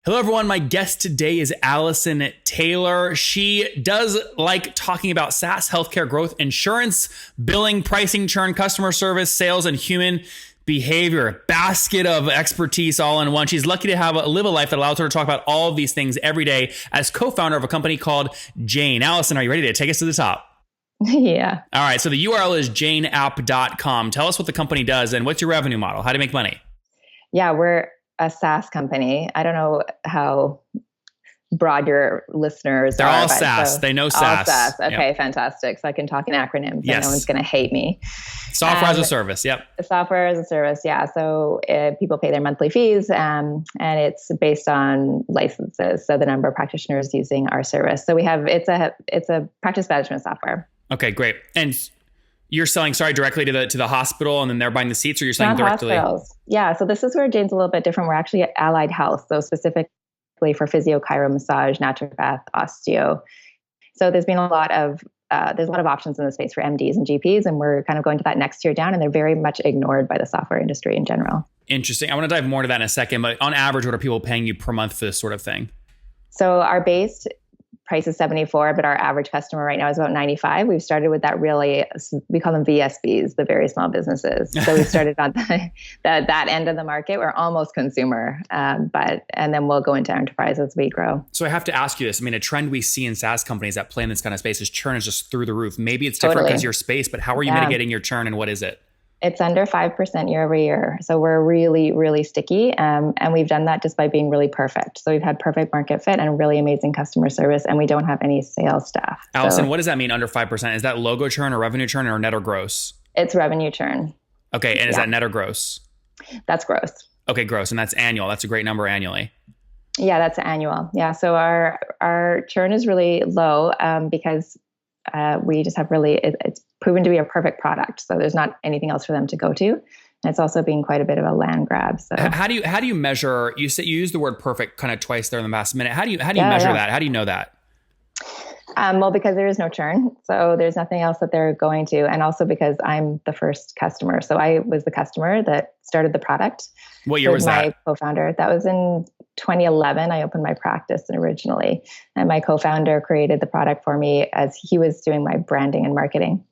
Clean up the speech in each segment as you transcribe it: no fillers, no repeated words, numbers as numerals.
Hello, everyone. My guest today is Alison Taylor. She does like talking about SaaS, healthcare growth, insurance, billing, pricing, churn, customer service, sales, and human behavior. Basket of expertise all in one. She's lucky to live a life that allows her to talk about all of these things every day as co-founder of a company called Jane. Alison, are you ready to take us to the top? Yeah. All right. So the URL is Jane.app.com. Tell us what the company does and what's your revenue model? How do you make money? Yeah, we're a SaaS company. I don't know how broad your listeners They're are. all SaaS. They know SaaS. All SaaS. Okay, Yep. Fantastic. So I can talk in acronyms. Yes. And no one's going to hate me. Software as a service. Yep. Software as a service. Yeah. So people pay their monthly fees and it's based on licenses. So the number of practitioners using our service. So it's a practice management software. Okay, great. And you're selling, directly to the hospital and then they're buying the seats, or you're selling Not directly? hospitals. Yeah. So this is where Jane's a little bit different. We're actually allied health. So specifically for physio, chiro, massage, naturopath, osteo. So there's a lot of options in the space for MDs and GPs, and we're kind of going to that next tier down, and they're very much ignored by the software industry in general. Interesting. I want to dive more into that in a second, but on average, what are people paying you per month for this sort of thing? So our base price is $74, but our average customer right now is about $95. We've started with that we call them VSBs, the very small businesses. So we started on that end of the market. We're almost consumer, and then we'll go into enterprise as we grow. So I have to ask you this. I mean, a trend we see in SaaS companies that play in this kind of space is churn is just through the roof. Maybe it's different because your space, but how are you mitigating your churn and what is it? It's under 5% year over year. So we're really, really sticky. And we've done that just by being really perfect. So we've had perfect market fit and really amazing customer service. And we don't have any sales staff. Alison, what does that mean under 5%? Is that logo churn or revenue churn or net or gross? It's revenue churn. Okay. And is that net or gross? That's gross. Okay, gross. And that's annual. That's a great number annually. Yeah, that's annual. Yeah. So our churn is really low because we just have it's proven to be a perfect product. So there's not anything else for them to go to. And it's also been quite a bit of a land grab. So how do you measure, you use the word perfect kind of twice there in the last minute. How do you measure that? How do you know that? Well, because there is no churn. So there's nothing else that they're going to. And also because I'm the first customer. So I was the customer that started the product. What year was that? My co-founder. That was in 2011. I opened my practice originally. And my co-founder created the product for me as he was doing my branding and marketing.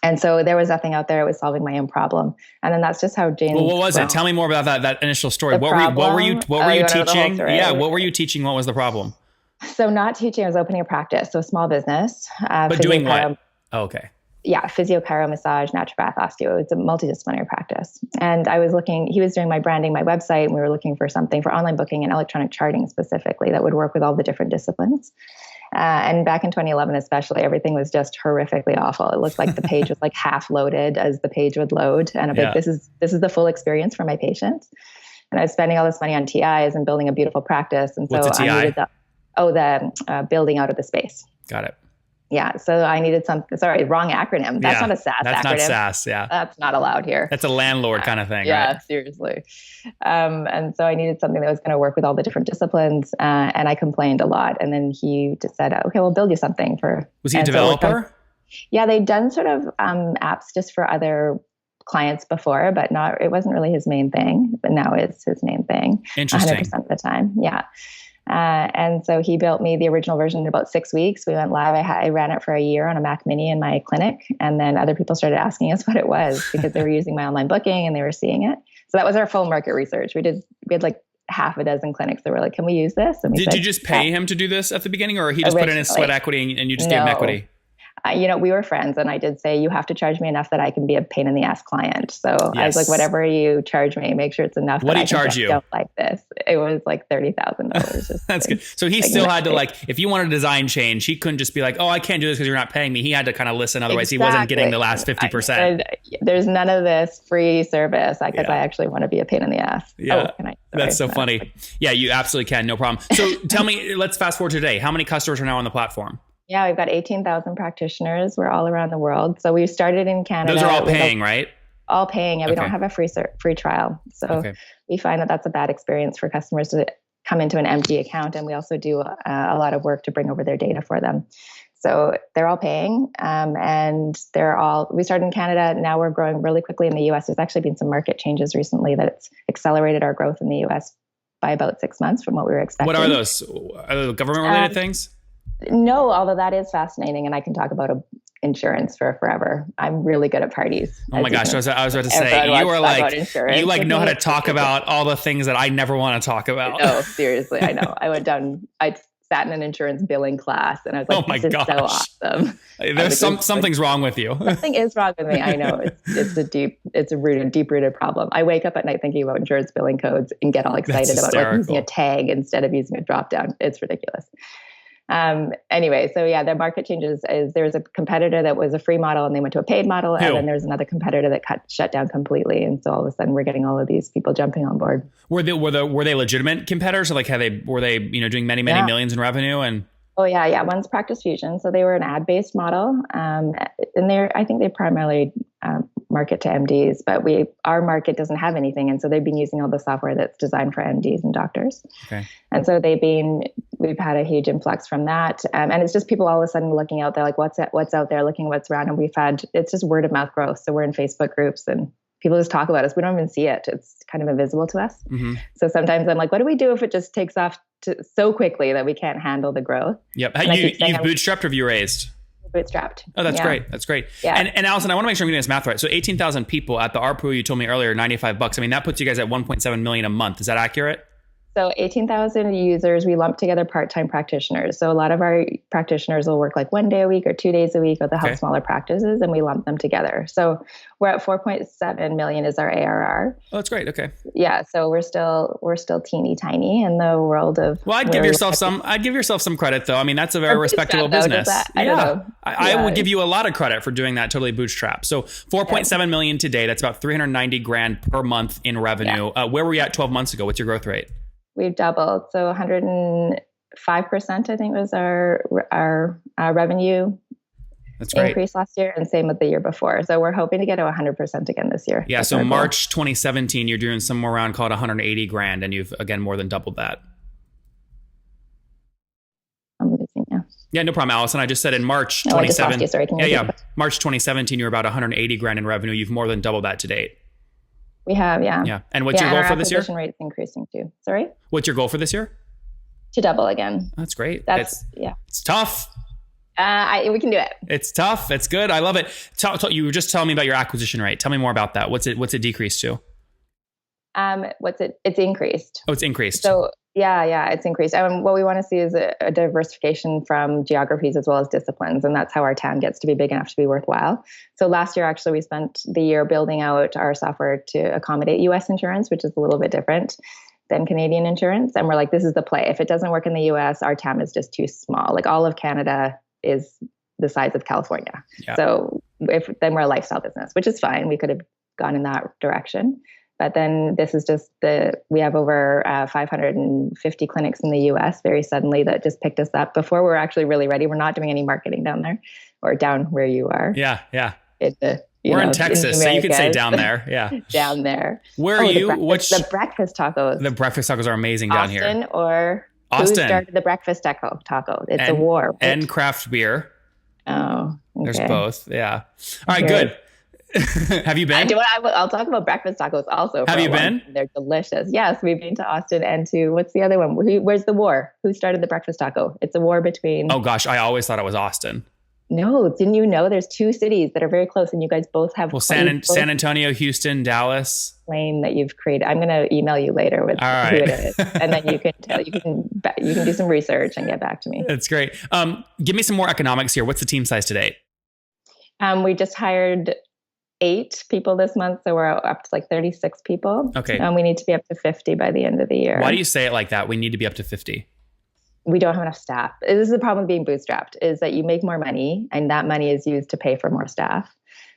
And so there was nothing out there. I was solving my own problem. And then that's just how Jane. Well, what was it? Tell me more about that initial story. What were you teaching? Yeah. What were you teaching? What was the problem? So not teaching, I was opening a practice. So a small business. But doing what? Oh, okay. Yeah. Physio, chiro, massage, naturopath, osteo. It's a multidisciplinary practice. And he was doing my branding, my website, and we were looking for something for online booking and electronic charting specifically that would work with all the different disciplines. And back in 2011, especially, everything was just horrifically awful. It looked like the page was like half loaded as the page would load. And I'm like, this is the full experience for my patients. And I was spending all this money on TIs and building a beautiful practice. And so What's a TI? I needed the building out of the space. Got it. Yeah. So I needed wrong acronym. That's not a SaaS acronym. That's not SaaS. Yeah. That's not allowed here. That's a landlord kind of thing. Yeah, right? Seriously. And so I needed something that was going to work with all the different disciplines. And I complained a lot. And then he just said, okay, we'll build you something for. Was he a developer? Yeah, they'd done sort of apps just for other clients before, but it wasn't really his main thing. But now it's his main thing. Interesting. 100% of the time. Yeah. And so he built me the original version in about 6 weeks. We went live. I ran it for a year on a Mac Mini in my clinic. And then other people started asking us what it was because they were using my online booking and they were seeing it. So that was our full market research. We had like half a dozen clinics that were like, can we use this? And did you just pay him to do this at the beginning, or he just put in his sweat equity and you just gave him equity? We were friends, and I did say, you have to charge me enough that I can be a pain in the ass client. So I was like, whatever you charge me, make sure it's enough. What did he charge you? Don't like this. It was like $30,000. That's good. So he still had to if you wanted a design change, he couldn't just be like, oh, I can't do this because you're not paying me. He had to kind of listen. Otherwise he wasn't getting the last 50%. There's none of this free service because I actually want to be a pain in the ass. Yeah. That's so funny. Yeah, you absolutely can. No problem. So tell me, let's fast forward to today. How many customers are now on the platform? Yeah, we've got 18,000 practitioners. We're all around the world. So we started in Canada. Those are all paying, right? All paying. Yeah, we don't have a free trial. So we find that that's a bad experience for customers to come into an empty account. And we also do a lot of work to bring over their data for them. So they're all paying, and we started in Canada. Now we're growing really quickly in the US. There's actually been some market changes recently that's accelerated our growth in the US by about 6 months from what we were expecting. What are those? Are they government related things? No, although that is fascinating, and I can talk about insurance for forever. I'm really good at parties. Oh my gosh, I was about to say, you are like, you like know how to talk about all the things that I never want to talk about. No, seriously, I know. I sat in an insurance billing class, and I was like, oh my this gosh. is so awesome. There's something's wrong with you. Something is wrong with me. I know. It's a deep-rooted problem. I wake up at night thinking about insurance billing codes and get all excited about using a tag instead of using a drop down. It's ridiculous. Anyway, so yeah, the market changes is there was a competitor that was a free model and they went to a paid model. And then there's another competitor that shut down completely. And so all of a sudden we're getting all of these people jumping on board. Were they legitimate competitors, or like were they doing many millions in revenue? And oh yeah. One's Practice Fusion. So they were an ad-based model. And I think they primarily market to MDs, but our market doesn't have anything. And so they've been using all the software that's designed for MDs and doctors. Okay. And so we've had a huge influx from that. And it's just people all of a sudden looking out there, like what's out there, looking what's around. And it's just word of mouth growth. So we're in Facebook groups and people just talk about us. We don't even see it. It's kind of invisible to us. Mm-hmm. So sometimes I'm like, what do we do if it just takes off so quickly that we can't handle the growth? Yep. You've bootstrapped or have you raised? Bootstrapped. Oh, that's great. That's great. Yeah. And Alison, I want to make sure I'm getting this math right. So 18,000 people at the ARPU you told me earlier, $95. I mean, that puts you guys at 1.7 million a month. Is that accurate? So 18,000 users, we lump together part-time practitioners. So a lot of our practitioners will work like 1 day a week or 2 days a week, or they'll help smaller practices, and we lump them together. So we're at 4.7 million is our ARR. Oh, that's great. Okay. Yeah. So we're still teeny tiny in the world of. Well, I'd give yourself some credit though. I mean, that's a very respectable business. I don't know. I would give you a lot of credit for doing that totally bootstrapped. So 4.7 million today. That's about 390 grand per month in revenue. Yeah. Where were you at 12 months ago? What's your growth rate? We've doubled. So 105%, I think, was our revenue increase last year, and same with the year before. So we're hoping to get to 100% again this year. Yeah. So March 2017, you're doing somewhere around called 180 grand, and you've again more than doubled that. I'm losing you. Yeah, no problem, Alison. I just said in March 2017. Sorry, March 2017, you were about 180 grand in revenue. You've more than doubled that to date. We have, yeah. Yeah. And what's your goal for this year? Our acquisition rate's increasing too. Sorry? What's your goal for this year? To double again. That's great. It's tough. We can do it. It's tough. It's good. I love it. You were just telling me about your acquisition rate. Tell me more about that. What's it decreased to? It's increased. Oh, it's increased. So yeah, it's increased. What we want to see is a diversification from geographies as well as disciplines. And that's how our TAM gets to be big enough to be worthwhile. So last year, actually, we spent the year building out our software to accommodate US insurance, which is a little bit different than Canadian insurance. And we're like, this is the play. If it doesn't work in the US, our TAM is just too small. Like all of Canada is the size of California. Yeah. So then we're a lifestyle business, which is fine. We could have gone in that direction. But then this is just we have over 550 clinics in the US very suddenly that just picked us up before we're actually really ready. We're not doing any marketing down there or down where you are. Yeah. We're in Texas, so you can say down there. Yeah. Down there. Where are you? The breakfast tacos. The breakfast tacos are amazing down here. Austin or who started the breakfast taco? It's a war. Right? And craft beer. Oh, okay. There's both. Yeah. All right, good. Have you been? I'll talk about breakfast tacos also. Have you been? They're delicious. Yes, we've been to Austin and to, what's the other one? Where's the war? Who started the breakfast taco? It's a war between. Oh gosh, I always thought it was Austin. No, didn't you know there's two cities that are very close and you guys both have. Well, San Antonio, Houston, Dallas. Claim that you've created. I'm going to email you later with who it is, and then you can do some research and get back to me. That's great. Give me some more economics here. What's the team size today? We just hired 8 people this month, so we're up to like 36 people. Okay. We need to be up to 50 by the end of the year. Why do you say it like that? We need to be up to 50. We don't have enough staff. This is the problem with being bootstrapped, is that you make more money and that money is used to pay for more staff.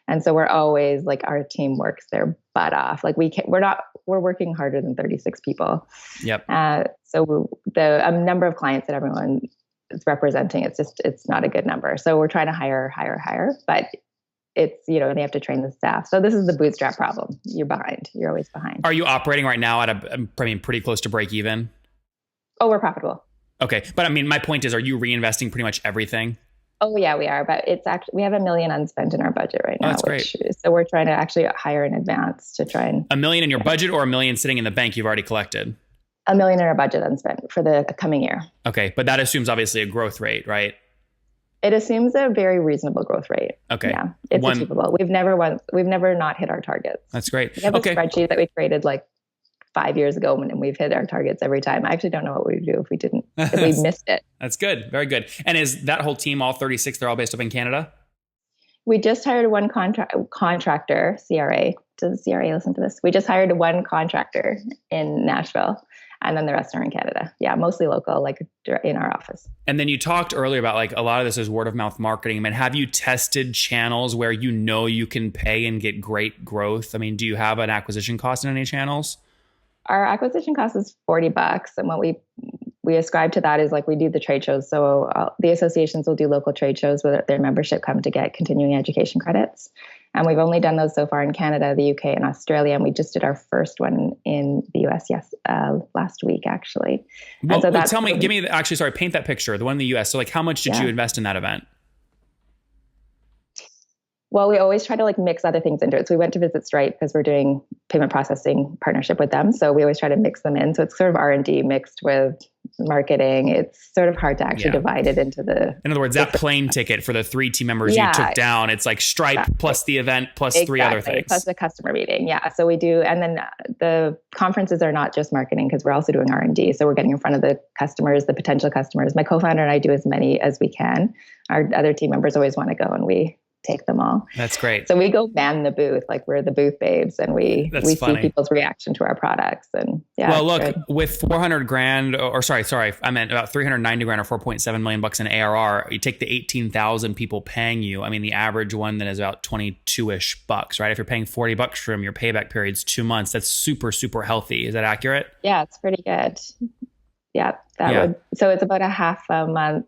And so we're always like, our team works their butt off. Like we're working harder than 36 people. Yep. So the number of clients that everyone is representing, it's not a good number. So we're trying to hire, but it's, they have to train the staff. So this is the bootstrap problem. You're behind. You're always behind. Are you operating right now at pretty close to break even? Oh, we're profitable. Okay. But I mean, my point is, are you reinvesting pretty much everything? Oh yeah, we are. But it's actually, we have $1 million unspent in our budget right now. Oh, that's great. So we're trying to actually hire in advance to try and. $1 million in your budget or $1 million sitting in the bank you've already collected? $1 million in our budget unspent for the coming year. Okay. But that assumes obviously a growth rate, right? It assumes a very reasonable growth rate. Okay. Yeah, it's achievable. We've never not hit our targets. That's great. We have a spreadsheet that we created like 5 years ago, and we've hit our targets every time. I actually don't know what we would do if we didn't, if we missed it. That's good. Very good. And is that whole team, all 36, they're all based up in Canada? We just hired one contractor, CRA. Does CRA listen to this? We just hired one contractor in Nashville, and then the rest are in Canada. Yeah, mostly local, like in our office. And then you talked earlier about like a lot of this is word of mouth marketing. I mean, have you tested channels where you know you can pay and get great growth? I mean, do you have an acquisition cost in any channels? Our acquisition cost is $40, and what we ascribe to that is like we do the trade shows. So the associations will do local trade shows where their membership come to get continuing education credits. And we've only done those so far in Canada, the UK, and Australia. And we just did our first one in the US, last week, actually. Well, so tell me, paint that picture, the one in the US. So like how much did you invest in that event? Well, we always try to like mix other things into it. So we went to visit Stripe because we're doing payment processing partnership with them. So we always try to mix them in. So it's sort of R&D mixed with marketing. It's sort of hard to actually divide it into in other words, that plane ticket for the 3 team members you took down, it's like Stripe plus the event plus 3 other things. Plus the customer meeting. Yeah. So we do. And then the conferences are not just marketing because we're also doing R&D. So we're getting in front of the customers, the potential customers. My co-founder and I do as many as we can. Our other team members always want to go, and we take them all. That's great. So we go man the booth, like we're the booth babes, and we see people's reaction to our products. And well, look, with 400 grand, or sorry, I meant about 390 grand or 4.7 million bucks in ARR. You take the 18,000 people paying you. I mean, the average one then is about 22-ish bucks, right? If you're paying $40 for them, your payback period's 2 months. That's super, super healthy. Is that accurate? Yeah, it's pretty good. Yeah, would. So it's about a half a month.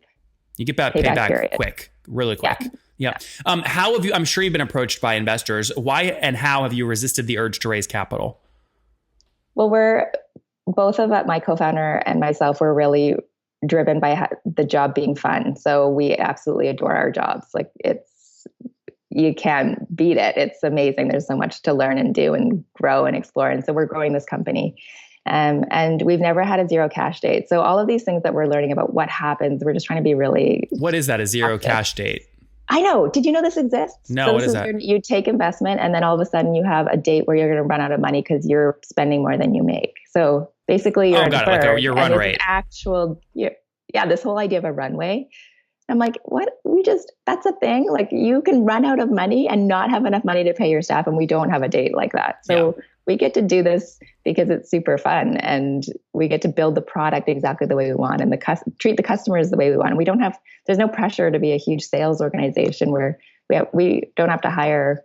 You get that payback quick, really quick. Yeah. How have you, I'm sure you've been approached by investors. Why and how have you resisted the urge to raise capital? Well, we're both of my co-founder and myself, we're really driven by the job being fun. So we absolutely adore our jobs. Like you can't beat it. It's amazing. There's so much to learn and do and grow and explore. And so we're growing this company. And we've never had a zero cash date. So all of these things that we're learning about what happens, we're just trying to be really... What is that, a zero cash date? I know. Did you know this exists? No, so what is that? You take investment and then all of a sudden you have a date where you're going to run out of money because you're spending more than you make. So basically you're like your run rate. This whole idea of a runway. I'm like, what? That's a thing. Like you can run out of money and not have enough money to pay your staff, and we don't have a date like that. So we get to do this because it's super fun, and we get to build the product exactly the way we want, and treat the customers the way we want. And there's no pressure to be a huge sales organization where we don't have to hire.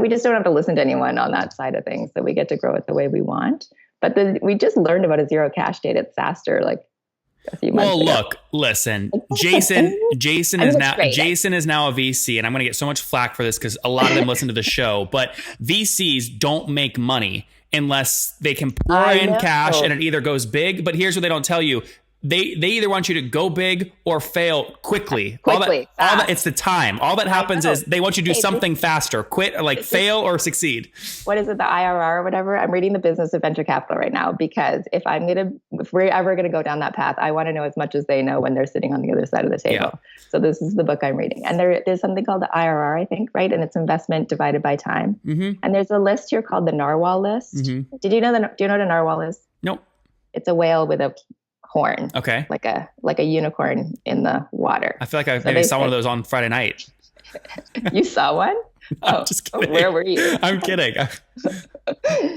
We just don't have to listen to anyone on that side of things. So we get to grow it the way we want. But we just learned about a zero cash date at SaaStr like a few months ago. Look, listen, Jason is now a VC, and I'm going to get so much flack for this because a lot of them listen to the show, but VCs don't make money unless they can pour in cash and it either goes big. But here's what they don't tell you. They either want you to go big or fail quickly. All that it's the time. All that happens is they want you to do something faster, fail or succeed. What is it, the IRR or whatever? I'm reading The Business of Venture Capital right now because if we're ever going to go down that path, I want to know as much as they know when they're sitting on the other side of the table. Yeah. So this is the book I'm reading. And there's something called the IRR, I think, right? And it's investment divided by time. Mm-hmm. And there's a list here called the narwhal list. Mm-hmm. Do you know what a narwhal is? Nope. It's a whale with a horn. Okay. Like a unicorn in the water. I feel like I maybe saw one of those on Friday night. You saw one? I'm just kidding. Where were you? I'm kidding.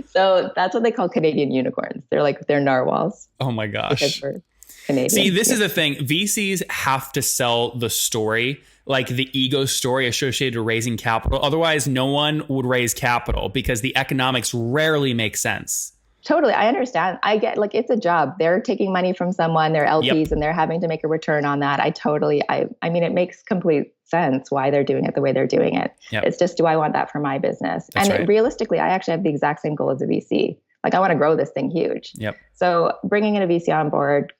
So that's what they call Canadian unicorns. They're narwhals. Oh my gosh. Because we're Canadian. See, this is the thing. VCs have to sell the story, like the ego story associated with raising capital. Otherwise, no one would raise capital because the economics rarely make sense. Totally. I understand. I get it's a job. They're taking money from someone, they're LPs, and they're having to make a return on that. I mean, it makes complete sense why they're doing it the way they're doing it. Yep. It's just, do I want that for my business? That's right. Realistically, I actually have the exact same goal as a VC. I want to grow this thing huge. Yep. So bringing in a VC on board,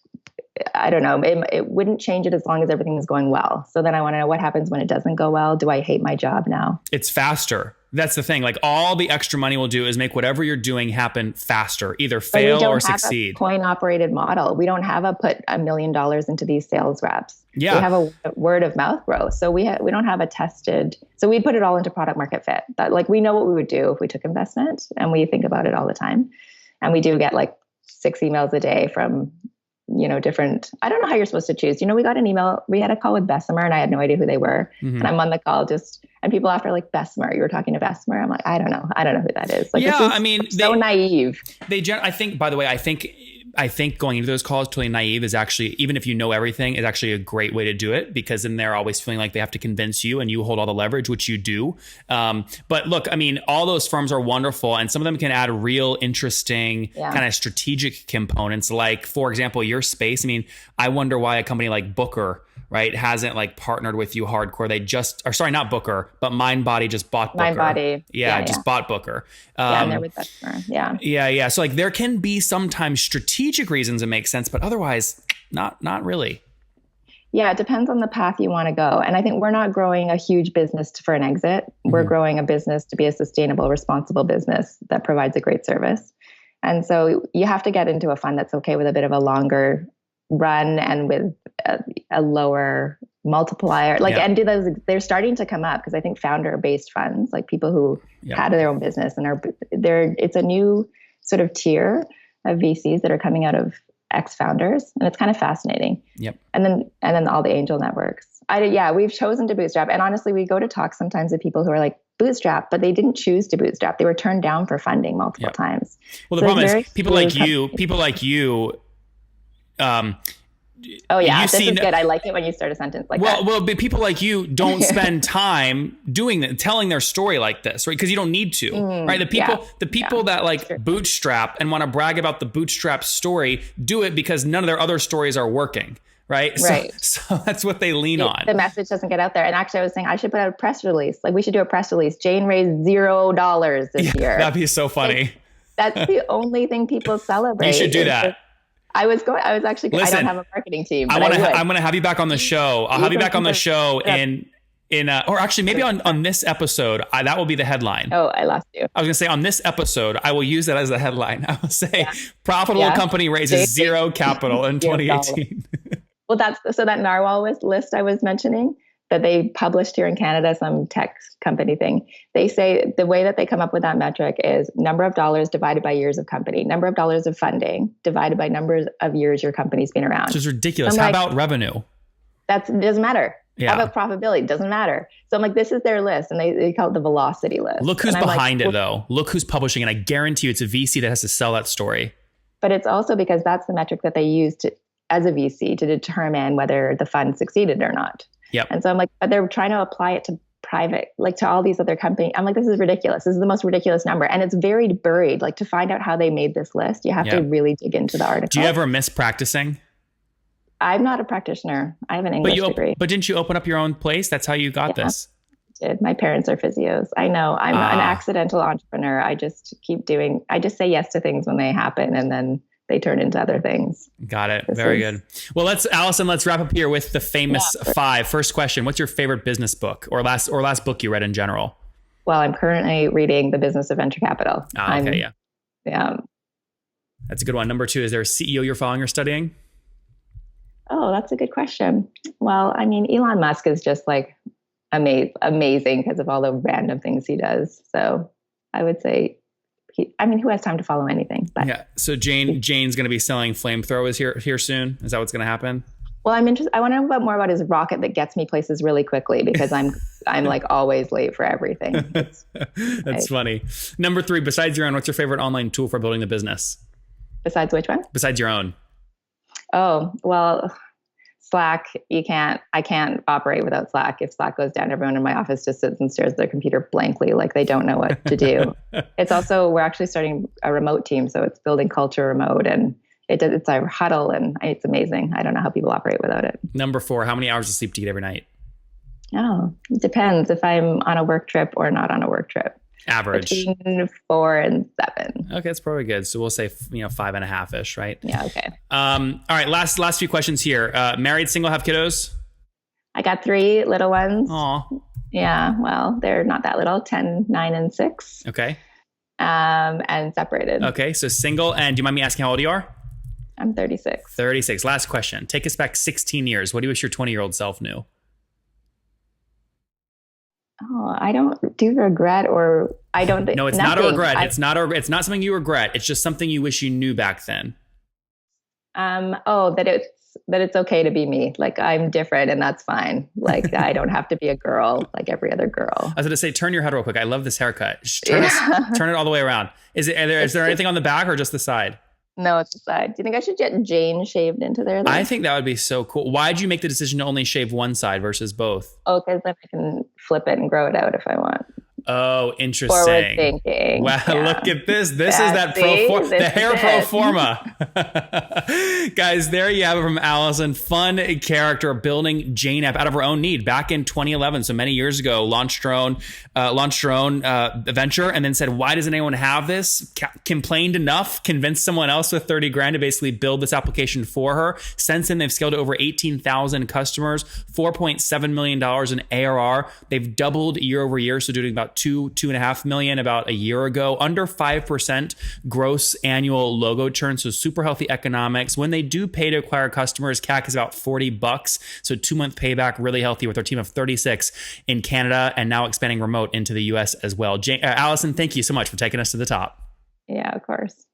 I don't know, it wouldn't change it as long as everything is going well. So then I want to know what happens when it doesn't go well. Do I hate my job now? It's faster. That's the thing. Like all the extra money will do is make whatever you're doing happen faster, either fail or succeed. We don't have a coin operated model. We don't have a put $1 million into these sales reps. Yeah. We have a word of mouth growth. So we don't have a tested, so we put it all into product market fit. That like, we know what we would do if we took investment, and we think about it all the time. And we do get like 6 emails a day from, different, I don't know how you're supposed to choose. We got an email, we had a call with Bessemer and I had no idea who they were. Mm-hmm. And I'm on the call and people after like, Bessemer, you were talking to Bessemer. I'm like, I don't know who that is. Like, yeah, I mean, so naive. I think, by the way, I think going into those calls totally naive is actually, even if you know everything, is actually a great way to do it, because then they're always feeling like they have to convince you and you hold all the leverage, which you do. But look, I mean, all those firms are wonderful and some of them can add real interesting kind of strategic components. Like, for example, your space. I mean, I wonder why a company like Booker, right, hasn't like partnered with you hardcore. They not Booker, but MindBody just bought Booker. MindBody. Yeah, just bought Booker. And they're with Bessemer. Yeah. Yeah. So like there can be sometimes strategic reasons it makes sense, but otherwise not really. Yeah, it depends on the path you want to go. And I think we're not growing a huge business for an exit. Mm-hmm. We're growing a business to be a sustainable, responsible business that provides a great service. And so you have to get into a fund that's okay with a bit of a longer run and with a lower multiplier, and do those. They're starting to come up because I think founder-based funds, like people who had their own business and it's a new sort of tier of VCs that are coming out of ex-founders, and it's kind of fascinating. Yep. And then all the angel networks. We've chosen to bootstrap, and honestly, we go to talk sometimes with people who are like bootstrap, but they didn't choose to bootstrap. They were turned down for funding multiple times. Well, the problem is people like you. Oh yeah, this is good. I like it when you start a sentence like that. Well, but people like you don't spend time doing that, telling their story like this, right? Because you don't need to, right? The people that like bootstrap and want to brag about the bootstrap story do it because none of their other stories are working, right? So that's what they lean on. The message doesn't get out there. And actually, I was saying I should put out a press release. Like we should do a press release. Jane raised $0 this year. That'd be so funny. That's the only thing people celebrate. You should do that. I was actually, listen, I don't have a marketing team. I'm going to have you back on the show. I'll have you back on the show or actually maybe on this episode, that will be the headline. Oh, I lost you. I was going to say on this episode, I will use that as the headline. I will say profitable company raises zero capital in 2018. Well, that Narwhal list I was mentioning that they published here in Canada, some tech company thing. They say the way that they come up with that metric is number of dollars divided by years of company, number of dollars of funding divided by numbers of years your company's been around. Which is ridiculous. How about revenue? It doesn't matter. Yeah. How about profitability? Doesn't matter. So I'm like, this is their list, and they call it the velocity list. Look who's behind it, though. Look who's publishing it. I guarantee you it's a VC that has to sell that story. But it's also because that's the metric that they use as a VC to determine whether the fund succeeded or not. Yep. And so I'm like, but they're trying to apply it to private, like to all these other companies. I'm like, this is ridiculous. This is the most ridiculous number. And it's very buried. Like to find out how they made this list, you have to really dig into the article. Do you ever miss practicing? I'm not a practitioner. I have an English degree. But didn't you open up your own place? That's how you got this. I did. My parents are physios. I know. I'm an accidental entrepreneur. I just say yes to things when they happen, and then they turn into other things. Got it. Very good. Well, Alison, let's wrap up here with the famous 5. First question: what's your favorite business book or last book you read in general? Well, I'm currently reading The Business of Venture Capital. Okay, yeah. That's a good one. Number 2: is there a CEO you're following or studying? Oh, that's a good question. Well, I mean, Elon Musk is just like amazing because of all the random things he does. So I would say, who has time to follow anything? But yeah. So Jane's going to be selling flamethrowers here soon. Is that what's going to happen? Well, I'm interested. I want to know more about his rocket that gets me places really quickly because I'm like always late for everything. That's funny. Number 3, besides your own, what's your favorite online tool for building the business? Besides which one? Besides your own. Oh, well, Slack, I can't operate without Slack. If Slack goes down, everyone in my office just sits and stares at their computer blankly, like they don't know what to do. It's also, we're actually starting a remote team. So it's building culture remote, and it's a huddle, and it's amazing. I don't know how people operate without it. Number 4, how many hours of sleep do you get every night? Oh, it depends if I'm on a work trip or not on a work trip. Average. Between 4 and 7. Okay, that's probably good. So we'll say 5.5-ish, right? Yeah. Okay. All right. Last few questions here. Married, single, have kiddos? I got 3 little ones. Aw. Yeah. Well, they're not that little. 10, 9, and 6. Okay. And separated. Okay. So single. And do you mind me asking how old you are? I'm 36. 36. Last question. Take us back 16 years. What do you wish your 20-year-old self knew? Oh, I don't do regret, or I don't. No, it's not a regret. It's not something you regret. It's just something you wish you knew back then. That it's okay to be me. Like, I'm different and that's fine. Like, I don't have to be a girl like every other girl. I was going to say, turn your head real quick. I love this haircut. Turn it all the way around. Is there anything on the back or just the side? No, it's the side. Do you think I should get Jane shaved into there then? I think that would be so cool. Why did you make the decision to only shave one side versus both? Oh, because then I can flip it and grow it out if I want. Oh, interesting. Forward thinking. Wow, yeah. Look at this. This is that the hair pro forma. Guys, there you have it from Alison. Fun character building Jane.app out of her own need back in 2011. So many years ago, launched her own venture and then said, why doesn't anyone have this? Complained enough, convinced someone else with 30 grand to basically build this application for her. Since then, they've scaled to over 18,000 customers, $4.7 million in ARR. They've doubled year over year. So doing about 2.5 million about a year ago, under 5% gross annual logo churn. So super healthy economics. When they do pay to acquire customers, CAC is about $40. So 2-month payback, really healthy with our team of 36 in Canada and now expanding remote into the US as well. Alison, thank you so much for taking us to the top. Yeah, of course.